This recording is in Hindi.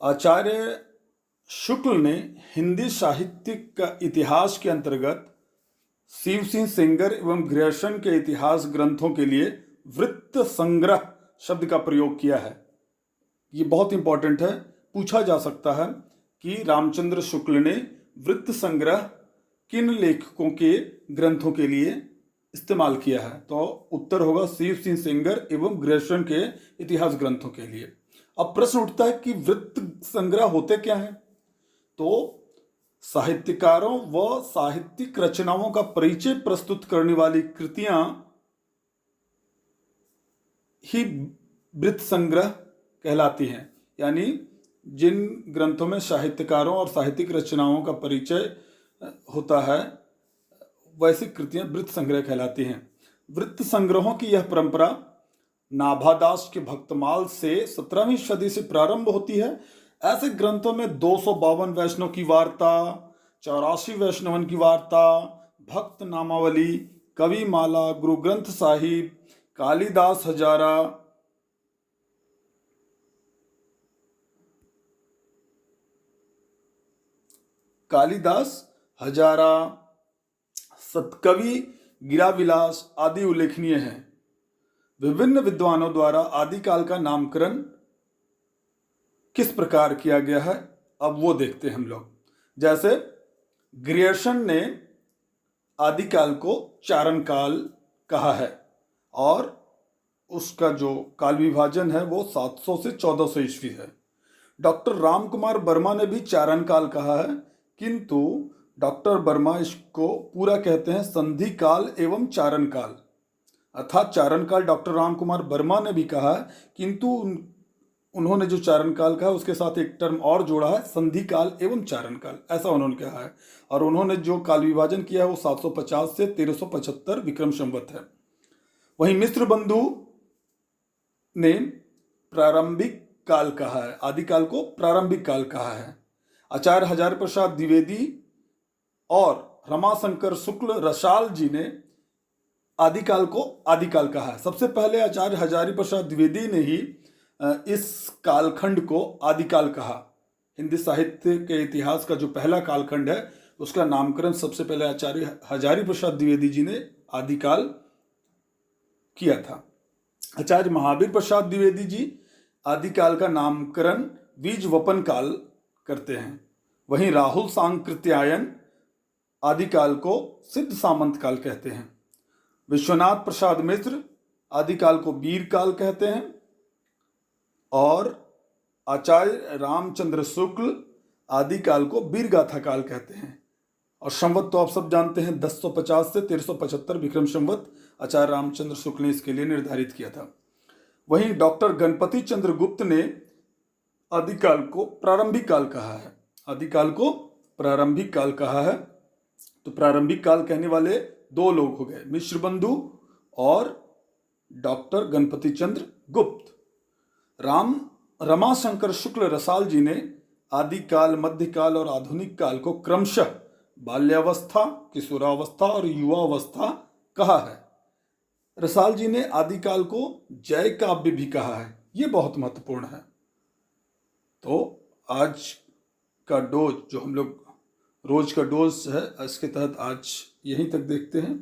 आचार्य शुक्ल ने हिंदी साहित्यिक का इतिहास के अंतर्गत शिव सिंह सेंगर एवं ग्रसन के इतिहास ग्रंथों के लिए वृत्त संग्रह शब्द का प्रयोग किया है। ये बहुत इंपॉर्टेंट है, पूछा जा सकता है कि रामचंद्र शुक्ल ने वृत्त संग्रह किन लेखकों के ग्रंथों के लिए इस्तेमाल किया है। तो उत्तर होगा शिव सिंह सेंगर एवं ग्रसन के इतिहास ग्रंथों के लिए। अब प्रश्न उठता है कि वृत्त संग्रह होते क्या हैं। तो साहित्यकारों व साहित्यिक रचनाओं का परिचय प्रस्तुत करने वाली कृतियां ही वृत्त संग्रह कहलाती हैं। यानी जिन ग्रंथों में साहित्यकारों और साहित्यिक रचनाओं का परिचय होता है वैसी कृतियां वृत्त संग्रह कहलाती हैं। वृत्त संग्रहों की यह परंपरा नाभादास के भक्तमाल से 17वीं सदी से प्रारंभ होती है। ऐसे ग्रंथों में 252 वैष्णव की वार्ता, 84 वैष्णवन की वार्ता, भक्त नामावली, कवि माला, गुरु ग्रंथ साहिब, कालिदास हजारा, सतकवि, गिराविलास आदि उल्लेखनीय हैं। विभिन्न विद्वानों द्वारा आदिकाल का नामकरण किस प्रकार किया गया है, अब वो देखते हैं हम लोग। जैसे ग्रियर्सन ने आदिकाल को चारण काल कहा है और उसका जो काल विभाजन है वो 700 से 1400 ईस्वी है। डॉक्टर रामकुमार वर्मा ने भी चारण काल कहा है, किंतु डॉक्टर वर्मा इसको पूरा कहते हैं संधि काल एवं चारण काल। अर्थात चारण काल डॉक्टर रामकुमार वर्मा ने भी कहा है, किंतु उन्होंने जो चारण काल कहा उसके साथ एक टर्म और जोड़ा है, संधि काल एवं चारण काल, ऐसा उन्होंने कहा है। और उन्होंने जो काल विभाजन किया है वो 750 से 1375 विक्रम संवत है। वहीं मिश्र बंधु ने प्रारंभिक काल कहा है, आदिकाल को प्रारंभिक काल कहा है। आचार्य हजारी प्रसाद द्विवेदी और रमाशंकर शुक्ल रसाल जी ने आदिकाल को आदिकाल कहा है। सबसे पहले आचार्य हजारी प्रसाद द्विवेदी ने ही इस कालखंड को आदिकाल कहा। हिंदी साहित्य के इतिहास का जो पहला कालखंड है उसका नामकरण सबसे पहले आचार्य हजारी प्रसाद द्विवेदी जी ने आदिकाल किया था। आचार्य महावीर प्रसाद द्विवेदी जी आदिकाल का नामकरण बीज वपन काल करते हैं। वहीं राहुल सांकृत्यायन आदिकाल को सिद्ध सामंत काल कहते हैं। विश्वनाथ प्रसाद मिश्र आदिकाल को वीर काल कहते हैं और आचार्य रामचंद्र शुक्ल आदिकाल को वीरगाथा काल कहते हैं। और संवत तो आप सब जानते हैं 1050 से 1375 विक्रम संवत आचार्य रामचंद्र शुक्ल ने इसके लिए निर्धारित किया था। वहीं डॉक्टर गणपति चंद्र गुप्त ने आदिकाल को प्रारंभिक काल कहा है। आदिकाल को प्रारंभिक काल कहा है। तो प्रारंभिक काल कहने वाले दो लोग हो गए, मिश्र बंधु और डॉक्टर गणपति चंद्र गुप्त। रमाशंकर शुक्ल रसाल जी ने आदिकाल, मध्यकाल और आधुनिक काल को क्रमशः बाल्यावस्था, किशोरावस्था और युवावस्था कहा है। रसाल जी ने आदिकाल को जय काव्य भी कहा है। ये बहुत महत्वपूर्ण है। तो आज का डोज जो हम लोग रोज का डोज है इसके तहत आज यहीं तक देखते हैं।